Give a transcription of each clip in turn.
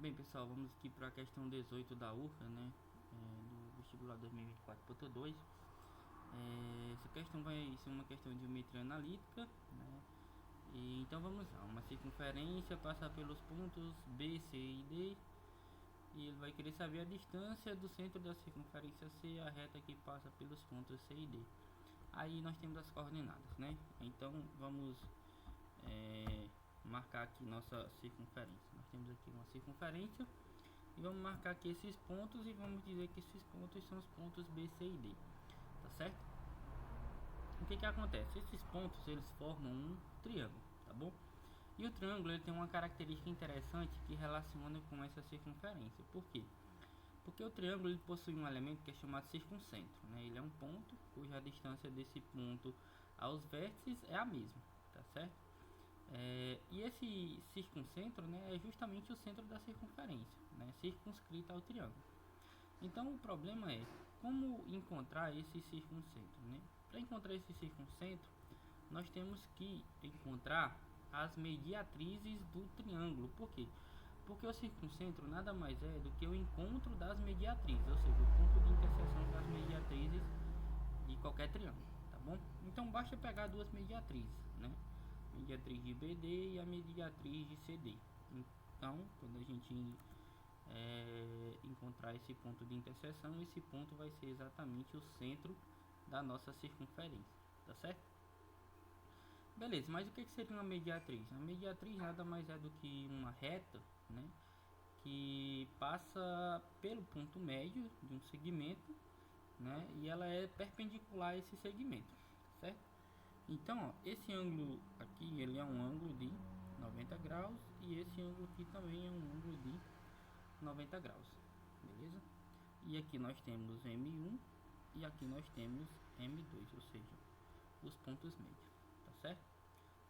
Bem, pessoal, vamos aqui para a questão 18 da UFA, né? Do vestibular 2024.2. Essa questão vai ser uma questão de geometria analítica, né? Então vamos lá, uma circunferência passa pelos pontos B, C e D. E ele vai querer saber a distância do centro da circunferência C, a reta que passa pelos pontos C e D. Aí nós temos as coordenadas, né? Então vamos marcar aqui nossa circunferência. Nós temos aqui uma circunferência e vamos marcar aqui esses pontos e vamos dizer que esses pontos são os pontos B, C e D, tá certo? O que acontece? Esses pontos eles formam um triângulo, tá bom? E o triângulo ele tem uma característica interessante que relaciona com essa circunferência. Por quê? Porque o triângulo ele possui um elemento que é chamado circuncentro, né? Ele é um ponto cuja distância desse ponto aos vértices é a mesma, tá certo? E esse circuncentro, né, é justamente o centro da circunferência, né, circunscrita ao triângulo. Então o problema é como encontrar esse circuncentro, né? Para encontrar esse circuncentro, nós temos que encontrar as mediatrizes do triângulo. Por quê? Porque o circuncentro nada mais é do que o encontro das mediatrizes, ou seja, o ponto de interseção das mediatrizes de qualquer triângulo, tá bom? Então basta pegar duas mediatrizes, né? Mediatriz de BD e a mediatriz de CD. Então, quando a gente encontrar esse ponto de interseção, esse ponto vai ser exatamente o centro da nossa circunferência, tá certo? Beleza, mas o que seria uma mediatriz? A mediatriz nada mais é do que uma reta, né, que passa pelo ponto médio de um segmento, né, e ela é perpendicular a esse segmento, certo? Então, ó, esse ângulo aqui ele é um ângulo de 90 graus e esse ângulo aqui também é um ângulo de 90 graus, beleza? E aqui nós temos M1 e aqui nós temos M2, ou seja, os pontos médios, tá certo?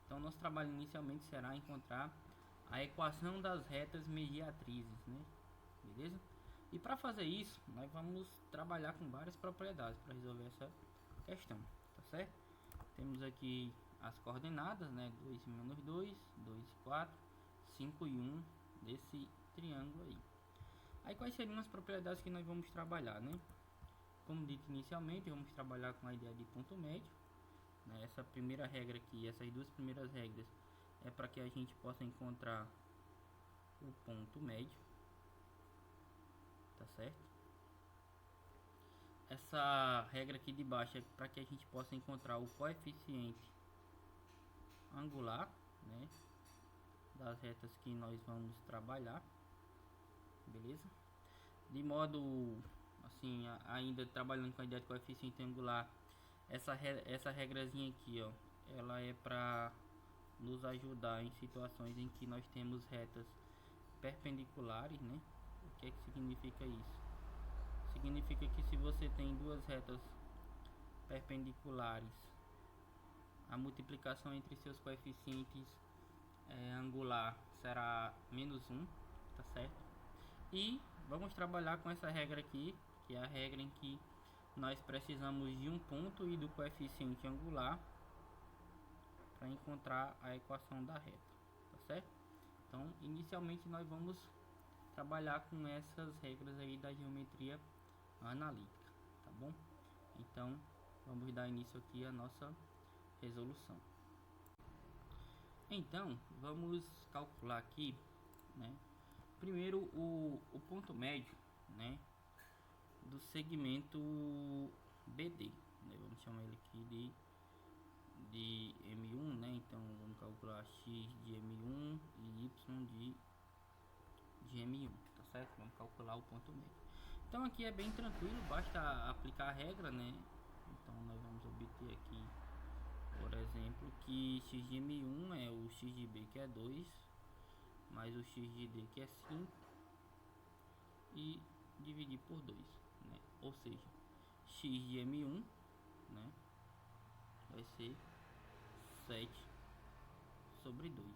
Então, nosso trabalho inicialmente será encontrar a equação das retas mediatrizes, né? Beleza? E para fazer isso, nós vamos trabalhar com várias propriedades para resolver essa questão, tá certo? Temos aqui as coordenadas, né? 2 e menos 2, 2 e 4, 5 e 1 desse triângulo aí. Aí quais seriam as propriedades que nós vamos trabalhar, né? Como dito inicialmente, vamos trabalhar com a ideia de ponto médio, né? Essa primeira regra aqui, essas duas primeiras regras é para que a gente possa encontrar o ponto médio, tá certo? Essa regra aqui de baixo é para que a gente possa encontrar o coeficiente angular, né, das retas que nós vamos trabalhar, beleza? De modo assim, ainda trabalhando com a ideia de coeficiente angular, essa regrazinha aqui, ó, ela é para nos ajudar em situações em que nós temos retas perpendiculares, né? O que é que significa isso? Significa que se você tem duas retas perpendiculares, a multiplicação entre seus coeficientes angular será menos 1, tá certo? E vamos trabalhar com essa regra aqui, que é a regra em que nós precisamos de um ponto e do coeficiente angular para encontrar a equação da reta, tá certo? Então, inicialmente nós vamos trabalhar com essas regras aí da geometria analítica, tá bom? Então, vamos dar início aqui à nossa resolução. Então, vamos calcular aqui, né? Primeiro o ponto médio, né, do segmento BD, né? Vamos chamar ele aqui de M1, né? Então vamos calcular x de M1 e y de M1, tá certo? Vamos calcular o ponto médio. Então aqui é bem tranquilo, basta aplicar a regra, né? Então nós vamos obter aqui, por exemplo, que x de M1 é o x de B, que é 2, mais o x de D, que é 5, e dividir por 2, né? Ou seja, x de M1, né, vai ser 7 sobre 2.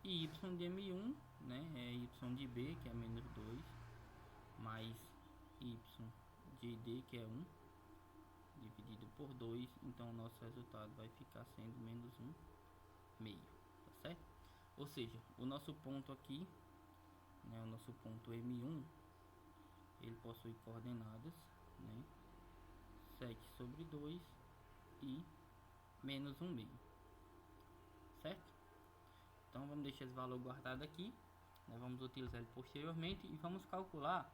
E y de M1, né, é y de B, que é menos 2, mais y de D, que é 1, dividido por 2. Então o nosso resultado vai ficar sendo menos 1 meio, tá certo? Ou seja, o nosso ponto aqui né, o nosso ponto M1, ele possui coordenadas, né, 7 sobre 2 e menos 1 meio, certo? Então vamos deixar esse valor guardado aqui, né, vamos utilizar ele posteriormente e vamos calcular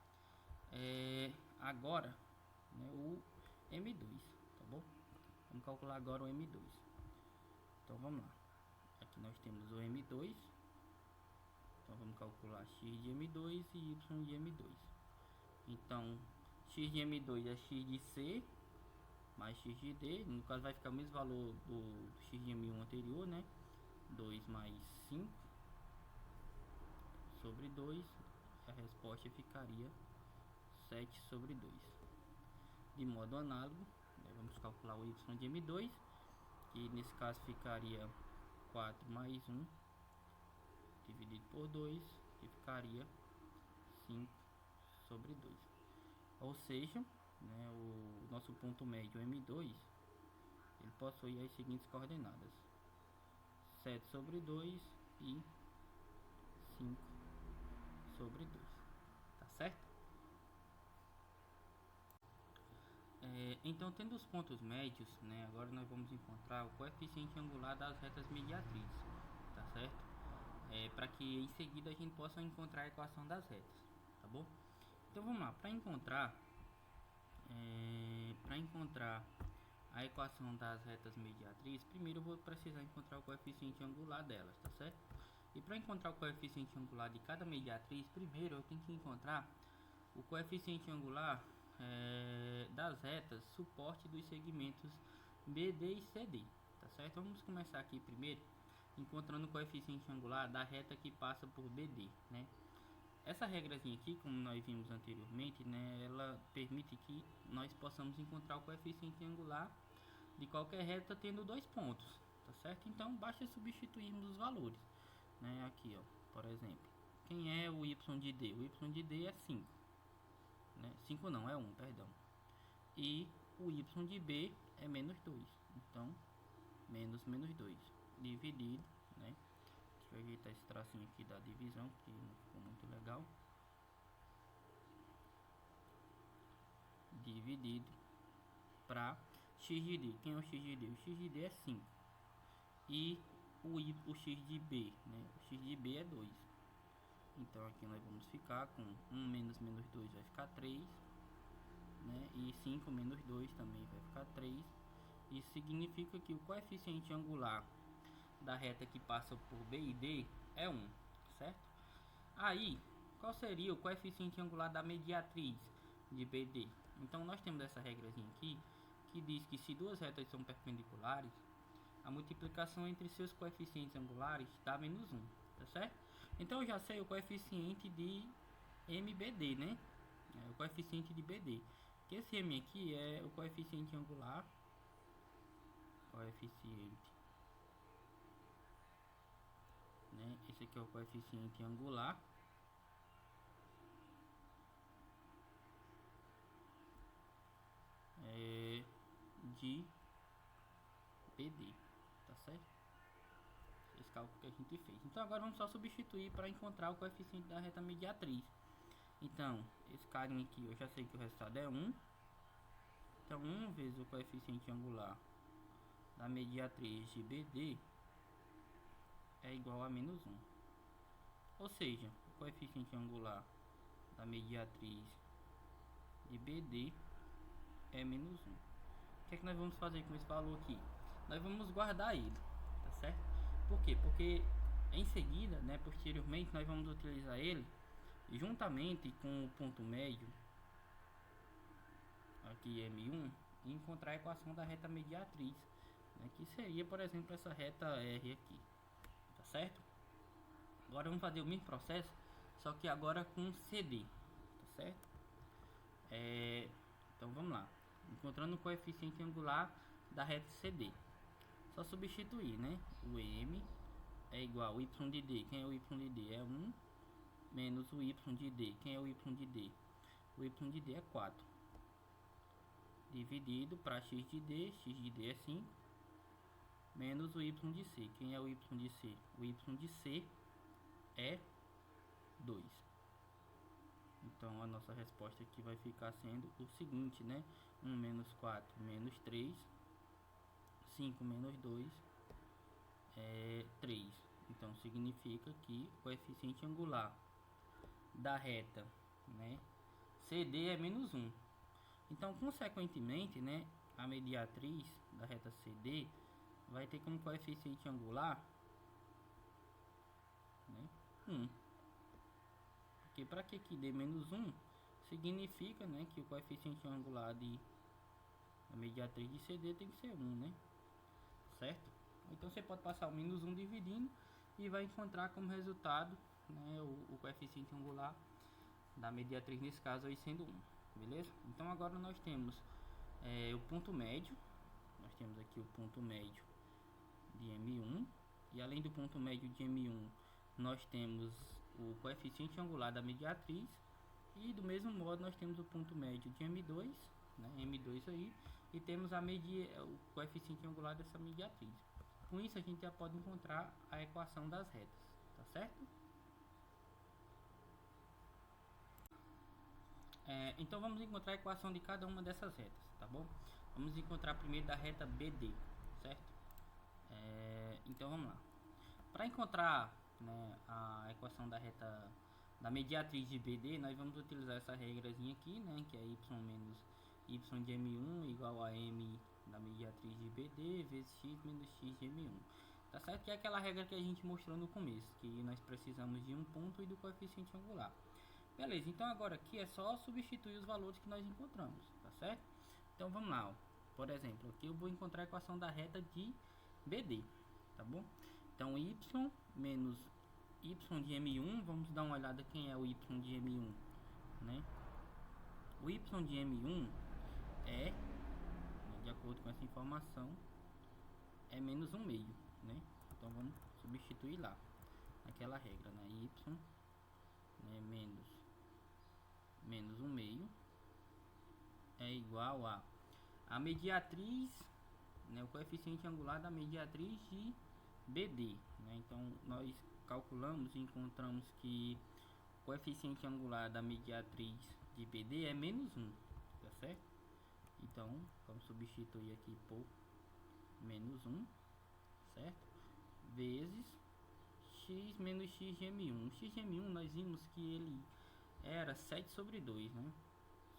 agora, né, o M2, tá bom? Vamos calcular agora o M2. Então vamos lá. Aqui nós temos o M2. Então vamos calcular x de M2 e y de M2. Então x de M2 é x de C mais x de D. No caso vai ficar o mesmo valor do x de M1 anterior, né? 2 mais 5 sobre 2. A resposta ficaria 7 sobre 2. De modo análogo, né, vamos calcular o y de M2, que nesse caso ficaria 4 mais 1 dividido por 2, que ficaria 5 sobre 2. Ou seja, né, o nosso ponto médio M2, ele possui as seguintes coordenadas: 7 sobre 2 e 5 sobre 2. Tá certo? Então, tendo os pontos médios, né, agora nós vamos encontrar o coeficiente angular das retas mediatrizes, tá certo? Para que em seguida a gente possa encontrar a equação das retas, tá bom? Então vamos lá, para encontrar a equação das retas mediatrizes, primeiro eu vou precisar encontrar o coeficiente angular delas, tá certo? E para encontrar o coeficiente angular de cada mediatriz, primeiro eu tenho que encontrar o coeficiente angular das retas suporte dos segmentos BD e CD, tá certo? Vamos começar aqui primeiro encontrando o coeficiente angular da reta que passa por BD, né? Essa regrazinha aqui, como nós vimos anteriormente, né, ela permite que nós possamos encontrar o coeficiente angular de qualquer reta tendo dois pontos, tá certo? Então basta substituirmos os valores, né? Aqui, ó, por exemplo, quem é o y de D? O y de D é 5, né? 5 não, é 1, perdão. E o y de B é menos 2, então menos 2 dividido, né? Deixa eu ajeitar esse tracinho aqui da divisão, porque não ficou muito legal. Dividido para x de D. Quem é o x de D? O x de D é 5. E o x de B, né? O x de B é 2. Então aqui nós vamos ficar com 1 menos 2 vai ficar 3, né? E 5 menos 2 também vai ficar 3. Isso significa que o coeficiente angular da reta que passa por B e D é 1, certo? Aí, qual seria o coeficiente angular da mediatriz de BD? Então nós temos essa regrazinha aqui que diz que se duas retas são perpendiculares, a multiplicação entre seus coeficientes angulares dá menos 1, tá certo? Então eu já sei o coeficiente de MBD, né? O coeficiente de BD. Que esse M aqui é o coeficiente angular, né? Esse aqui é o coeficiente angular de BD, tá certo? Esse cálculo que a gente fez. Então agora vamos só substituir para encontrar o coeficiente da reta mediatriz. Então esse carinha aqui eu já sei que o resultado é 1. Então 1 vezes o coeficiente angular da mediatriz de BD é igual a menos 1. Ou seja, o coeficiente angular da mediatriz de BD é menos 1. O que é que nós vamos fazer com esse valor aqui? Nós vamos guardar ele, tá certo? Por quê? Porque em seguida, né, posteriormente, nós vamos utilizar ele juntamente com o ponto médio, aqui M1, e encontrar a equação da reta mediatriz, né, que seria, por exemplo, essa reta R aqui, tá certo? Agora vamos fazer o mesmo processo, só que agora com CD, tá certo? Então vamos lá. Encontrando o coeficiente angular da reta CD, só substituir, né? O M é igual ao y de D. Quem é o y de D? É 1 menos o y de D. Quem é o y de D? O y de D é 4. Dividido para x de D é 5, menos o y de C. Quem é o y de C? O y de C é 2. Então a nossa resposta aqui vai ficar sendo o seguinte, né? 1 menos 4 menos 3, 5 menos 2 é 3. Então significa que o coeficiente angular da reta, né, CD é menos 1. Então, consequentemente, né, a mediatriz da reta CD vai ter como coeficiente angular, né, 1. Porque para que dê menos 1, significa, né, que o coeficiente angular da mediatriz de CD tem que ser 1, né? Certo? Então você pode passar o menos 1 dividindo e vai encontrar como resultado, né, o coeficiente angular da mediatriz, nesse caso aí sendo 1. Beleza? Então agora nós temos o ponto médio. Nós temos aqui o ponto médio de M1. E além do ponto médio de M1, nós temos o coeficiente angular da mediatriz. E do mesmo modo nós temos o ponto médio de M2, né, M2 aí, e temos o coeficiente angular dessa mediatriz. Com isso a gente já pode encontrar a equação das retas, tá certo? Então vamos encontrar a equação de cada uma dessas retas, tá bom? Vamos encontrar primeiro da reta BD, certo? Então vamos lá. Para encontrar, né, a equação da reta da mediatriz de BD, nós vamos utilizar essa regrazinha aqui, né, que é y menos y de M1 igual a m da mediatriz de BD vezes x menos x de M1. Tá certo? Que é aquela regra que a gente mostrou no começo, que nós precisamos de um ponto e do coeficiente angular. Beleza, então agora aqui é só substituir os valores que nós encontramos, tá certo? Então vamos lá, ó. Por exemplo, aqui eu vou encontrar a equação da reta de BD, tá bom? Então y menos y de M1, vamos dar uma olhada quem é o y de M1, né? O y de M1 é, de acordo com essa informação, é menos 1 meio, né? Então vamos substituir lá, naquela regra, né? Y, né, menos 1 meio é igual a mediatriz, né, o coeficiente angular da mediatriz de BD, né? Então nós calculamos e encontramos que o coeficiente angular da mediatriz de BD é menos 1, tá certo? Então vamos substituir aqui por menos 1, certo? Vezes x menos x de M1. X de M1 nós vimos que ele era 7 sobre 2, né?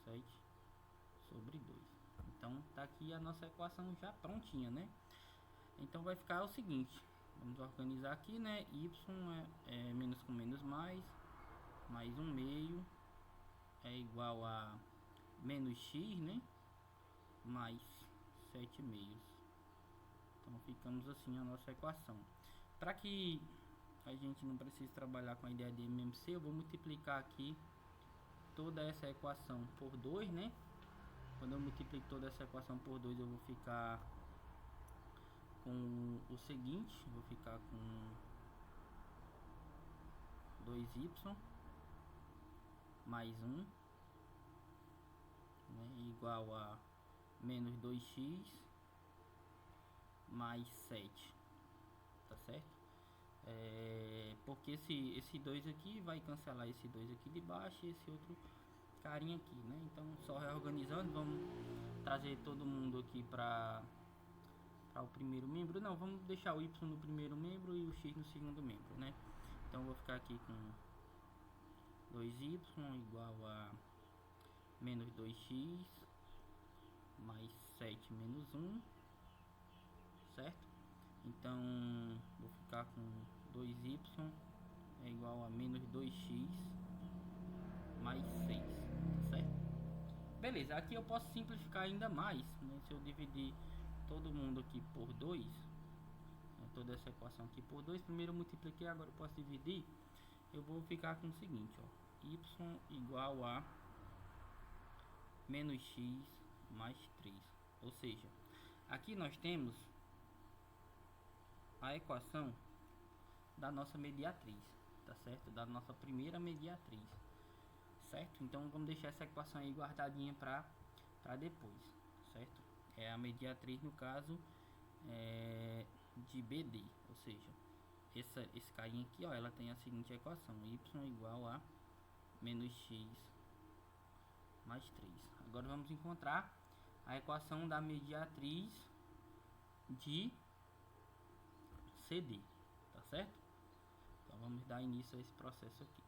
7 sobre 2. Então tá aqui a nossa equação já prontinha, né? Então vai ficar o seguinte, vamos organizar aqui, né? Y é menos com menos mais 1 meio é igual a menos x, né? Mais 7 meios. Então ficamos assim a nossa equação. Para que a gente não precise trabalhar com a ideia de MMC, eu vou multiplicar aqui toda essa equação por 2, né? Quando eu multiplico toda essa equação por 2, eu vou ficar com o seguinte, vou ficar com 2y mais 1, né, igual a menos 2x mais 7, tá certo? Porque esse 2 aqui vai cancelar esse 2 aqui de baixo e esse outro carinha aqui, né? Então só reorganizando, vamos trazer todo mundo aqui para o primeiro membro. Não, vamos deixar o y no primeiro membro e o x no segundo membro, né? Então vou ficar aqui com 2y igual a menos 2x mais 7 menos 1, certo? Então vou ficar com 2y é igual a menos 2x mais 6, certo? Beleza, aqui eu posso simplificar ainda mais, né? Se eu dividir todo mundo aqui por 2, né, toda essa equação aqui por 2, primeiro eu multipliquei, agora eu posso dividir, eu vou ficar com o seguinte, ó, y igual a menos x mais 3, ou seja, aqui nós temos a equação da nossa mediatriz, tá certo? Da nossa primeira mediatriz, certo? Então vamos deixar essa equação aí guardadinha para depois, certo? É a mediatriz, no caso, de BD, ou seja, esse carinha aqui, ó, ela tem a seguinte equação: y igual a menos x mais 3. Agora vamos encontrar a equação da mediatriz de CD, tá certo? Então vamos dar início a esse processo aqui.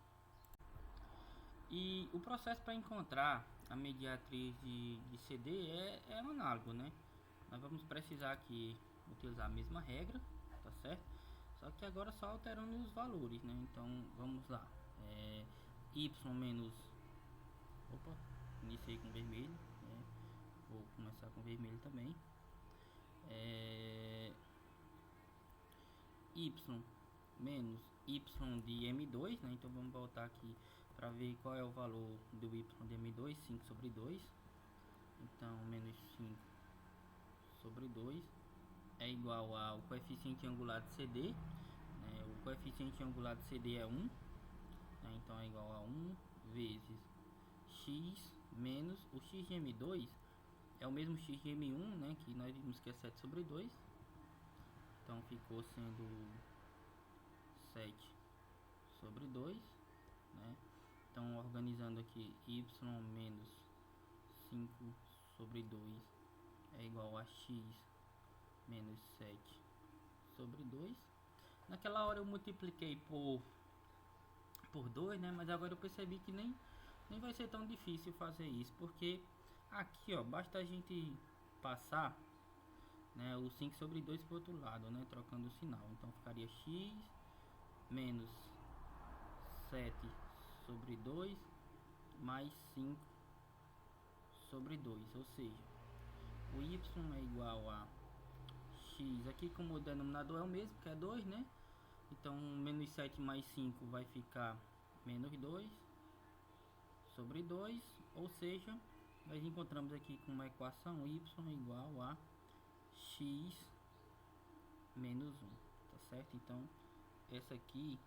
E o processo para encontrar a mediatriz de CD é um análogo, né? Nós vamos precisar aqui utilizar a mesma regra, tá certo? Só que agora só alterando os valores, né? Então vamos lá. Y menos... Opa, iniciei com vermelho, né? Vou começar com vermelho também. Y menos Y de M2, né? Então vamos voltar aqui para ver qual é o valor do Y de M2, 5 sobre 2. Então menos 5 sobre 2 é igual ao coeficiente angular de CD, né? O coeficiente angular de CD é 1, né? Então é igual a 1 vezes x menos o x de M2 é o mesmo x de M1, né? Que nós vimos que é 7 sobre 2. Então ficou sendo 7 sobre 2, né? Então organizando aqui, y menos 5 sobre 2 é igual a x menos 7 sobre 2. Naquela hora eu multipliquei por 2, né? Mas agora eu percebi que nem vai ser tão difícil fazer isso, porque aqui, ó, basta a gente passar, né, o 5 sobre 2 para o outro lado, né, trocando o sinal. Então ficaria x menos 7 sobre 2 mais 5 sobre 2, ou seja, o y é igual a x, aqui como o denominador é o mesmo, que é 2, né? Então menos 7 mais 5 vai ficar menos 2 sobre 2, ou seja, nós encontramos aqui com uma equação y igual a x menos 1, tá certo? Então essa aqui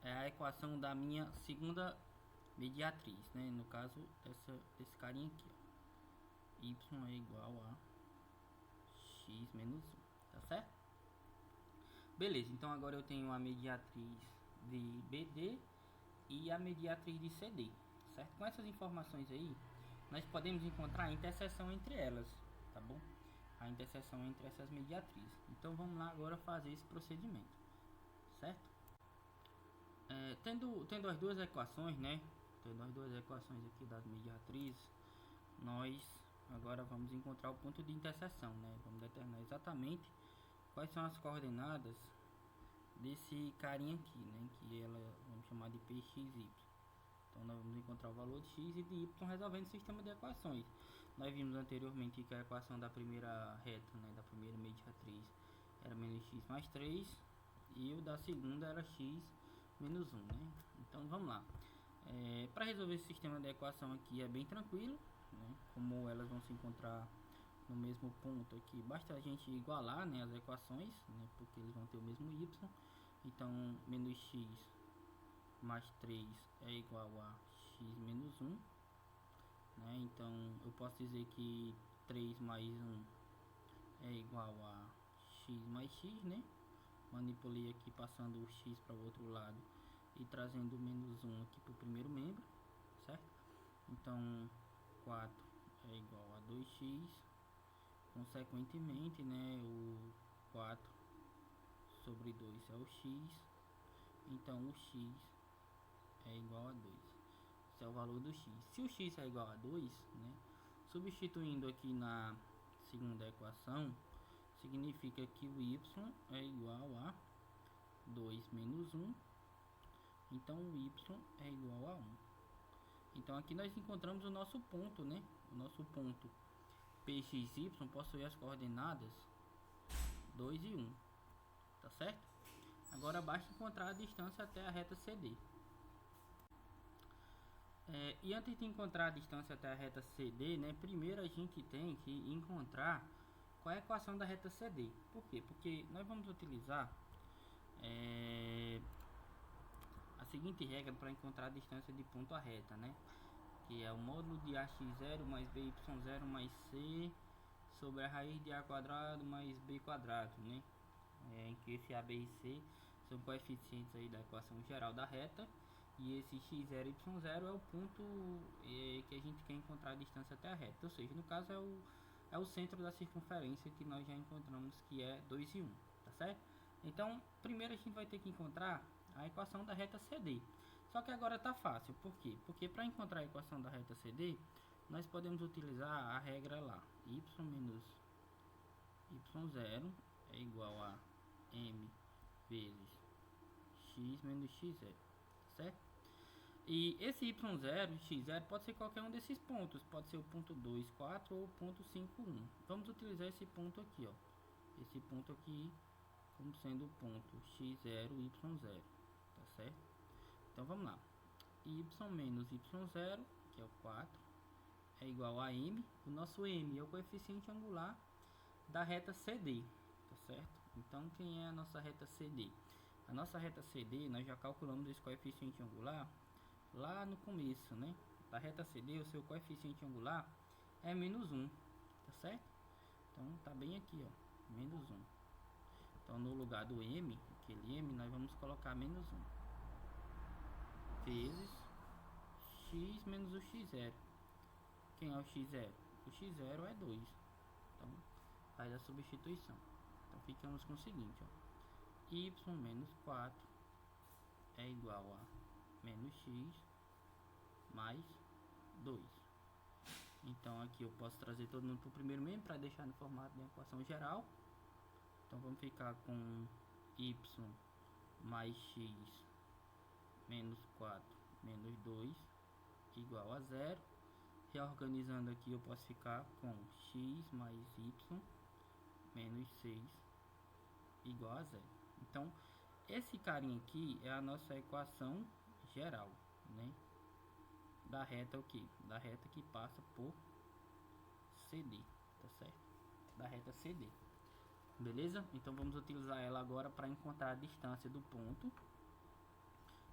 é a equação da minha segunda mediatriz, né? No caso desse carinha aqui, ó. Y é igual a x menos 1, tá certo? Beleza, então agora eu tenho a mediatriz de BD e a mediatriz de CD, certo? Com essas informações aí, nós podemos encontrar a interseção entre elas, tá bom? A interseção entre essas mediatrizes. Então vamos lá agora fazer esse procedimento, certo? Tendo as duas equações, né? Tendo as duas equações aqui das mediatrizes, nós agora vamos encontrar o ponto de interseção, né? Vamos determinar exatamente quais são as coordenadas desse carinha aqui, né? Que ela vamos chamar de PXY. Então nós vamos encontrar o valor de x e de y resolvendo o sistema de equações. Nós vimos anteriormente que a equação da primeira reta, né, da primeira mediatriz, era menos x mais 3 e o da segunda era x menos 1, né? Então vamos lá. Para resolver esse sistema de equação aqui é bem tranquilo, né? Como elas vão se encontrar no mesmo ponto aqui, basta a gente igualar, né, as equações, né, porque eles vão ter o mesmo y. Então menos x mais 3 é igual a x menos 1, né? Então eu posso dizer que 3 mais 1 é igual a x mais x, né? Manipulei aqui passando o x para o outro lado e trazendo o menos 1 aqui para o primeiro membro, certo? Então 4 é igual a 2x, consequentemente, né, o 4 sobre 2 é o x, então o x é igual a 2. Esse é o valor do x. Se o x é igual a 2, né, substituindo aqui na segunda equação, significa que o y é igual a 2 menos 1. Então o y é igual a 1. Então aqui nós encontramos o nosso ponto, né? O nosso ponto PXY possui as coordenadas 2 e 1. Tá certo? Agora basta encontrar a distância até a reta CD. E antes de encontrar a distância até a reta CD, né, primeiro a gente tem que encontrar qual é a equação da reta CD. Por quê? Porque nós vamos utilizar a seguinte regra para encontrar a distância de ponto à reta, né? Que é o módulo de ax0 mais by0 mais c sobre a raiz de a quadrado mais b quadrado, né? Em que esse a, b e c são coeficientes aí da equação geral da reta E esse x0, y0 é o ponto que a gente quer encontrar a distância até a reta. Ou seja, no caso é o centro da circunferência que nós já encontramos, que é 2 e 1, tá certo? Então, primeiro a gente vai ter que encontrar a equação da reta CD. Só que agora tá fácil, por quê? Porque para encontrar a equação da reta CD, nós podemos utilizar a regra lá, y menos y0 é igual a m vezes x menos x0, certo? E esse y0 e x0 pode ser qualquer um desses pontos, pode ser o ponto 2, 4 ou o ponto 5, 1. Vamos utilizar esse ponto aqui, ó. Esse ponto aqui como sendo o ponto x0, y0, tá certo? Então vamos lá. Y menos y0, que é o 4, é igual a m. O nosso m é o coeficiente angular da reta CD, tá certo? Então quem é a nossa reta CD? A nossa reta CD, nós já calculamos esse coeficiente angular lá no começo, né? Da reta CD, o seu coeficiente angular é menos 1, tá certo? Então tá bem aqui, ó, menos 1. Então no lugar do m, aquele m, nós vamos colocar menos 1 vezes x menos o x0. Quem é o x0? O x0 é 2. Então faz a substituição. Então ficamos com o seguinte, ó, y menos 4 é igual a menos x mais 2. Então aqui eu posso trazer todo mundo para o primeiro mesmo para deixar no formato de equação geral. Então vamos ficar com y mais x menos 4 menos 2 igual a 0. Reorganizando aqui eu posso ficar com x mais y menos 6 igual a 0. Então esse carinha aqui é a nossa equação geral, né? Da reta o que? Da reta que passa por CD, tá certo? Da reta CD. Beleza? Então vamos utilizar ela agora para encontrar a distância do ponto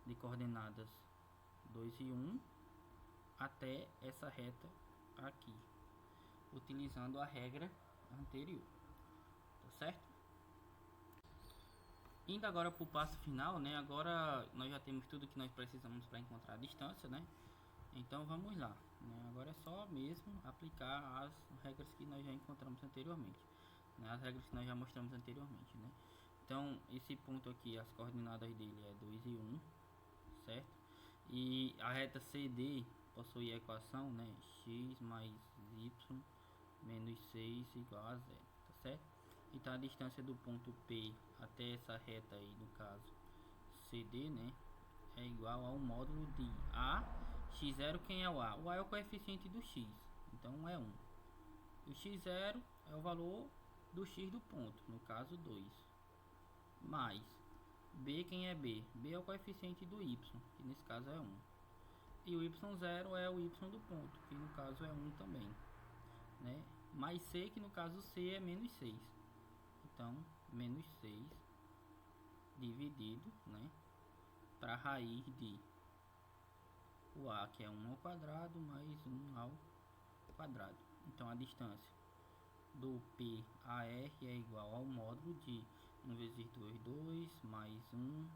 de coordenadas 2 e 1 até essa reta aqui, utilizando a regra anterior, tá certo? Indo agora para o passo final, né? Agora nós já temos tudo que nós precisamos para encontrar a distância, né? Então vamos lá, né? Agora é só mesmo aplicar as regras que nós já encontramos anteriormente, né? As regras que nós já mostramos anteriormente, né? Então esse ponto aqui, as coordenadas dele é 2 e 1, certo? E a reta CD possui a equação, né, x mais y menos 6 igual a 0, tá certo? Então a distância do ponto P até essa reta aí, no caso CD, né, é igual ao módulo de A. X0, quem é o A? O A é o coeficiente do X, então é 1. O X0 é o valor do X do ponto, no caso 2. Mais B, quem é B? B é o coeficiente do Y, que nesse caso é 1. E o Y0 é o Y do ponto, que no caso é 1 também, né? Mais C, que no caso C é menos 6. Então, menos 6 dividido, né, para a raiz de o A, que é 1 ao quadrado, mais 1 ao quadrado. Então a distância do P a R é igual ao módulo de 1 vezes 2, 2, mais 1,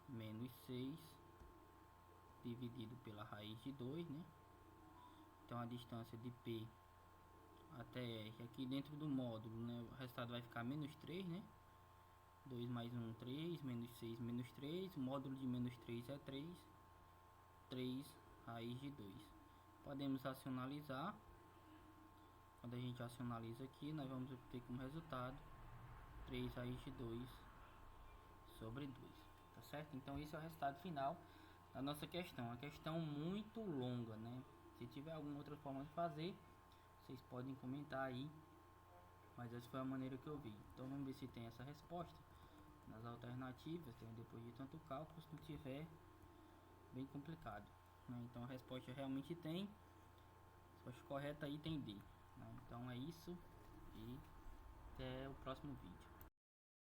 menos 6, dividido pela raiz de 2, né? Então a distância de P até R, aqui dentro do módulo, né, o resultado vai ficar menos 3, né? 2 mais 1, 3, menos 6, menos 3, o módulo de menos 3 é 3, 3 raiz de 2. Podemos racionalizar. Quando a gente racionaliza aqui, nós vamos ter como resultado 3 raiz de 2 sobre 2, tá certo? Então esse é o resultado final da nossa questão. Uma questão muito longa, né? Se tiver alguma outra forma de fazer, vocês podem comentar aí, mas essa foi a maneira que eu vi. Então vamos ver se tem essa resposta nas alternativas, tem depois de tanto cálculo. Se não tiver, bem complicado, né? Então a resposta realmente tem, a resposta correta aí tem D, né? Então é isso e até o próximo vídeo.